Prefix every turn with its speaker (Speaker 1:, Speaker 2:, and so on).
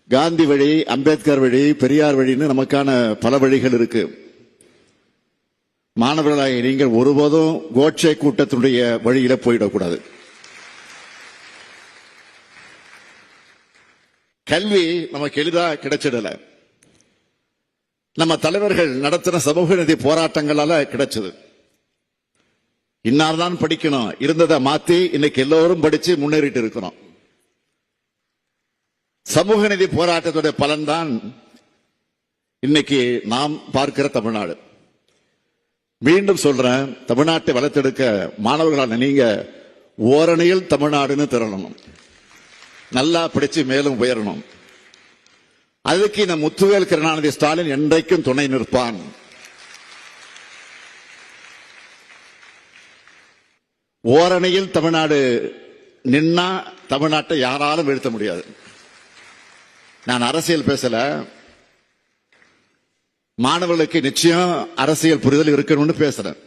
Speaker 1: காந்தி வழி, அம்பேத்கர் வழி, பெரியார் வழின்னு நமக்கான பல வழிகள் இருக்கு. மாணவர்களாக நீங்கள் ஒருபோதும் கோட்சே கூட்டத்தினுடைய வழியில போயிடக்கூடாது. கல்வி நமக்கு எளிதா கிடைச்சிடல. நம்ம தலைவர்கள் நடத்தின சமூக நீதி போராட்டங்களால கிடைச்சது. இன்னார்தான் படிக்கணும் இருந்ததை மாத்தி இன்னைக்கு எல்லோரும் படிச்சு முன்னேறிட்டு இருக்கிறோம். சமூக நீதி போராட்டத்துடைய பலன்தான் இன்னைக்கு நாம் பார்க்கிற தமிழ்நாடு. மீண்டும் சொல்றேன், தமிழ்நாட்டை வளர்த்தெடுக்க மாணவர்களான நீங்க ஓரணியில் தமிழ்நாடுன்னு திரளணும், நல்லா படிச்சு மேலும் உயரணும். அதுக்கு இந்த முத்துவேல் கருணாநிதி ஸ்டாலின் என்றைக்கும் துணை நிற்பான். ஓரணியில் தமிழ்நாடு நின்னா தமிழ்நாட்டை யாராலும் வீழ்த்த முடியாது. நான் அரசியல் பேசல, மாணவர்களுக்கு நிச்சயம் அரசியல் புரிதல் இருக்கணும்னு பேசுறேன்.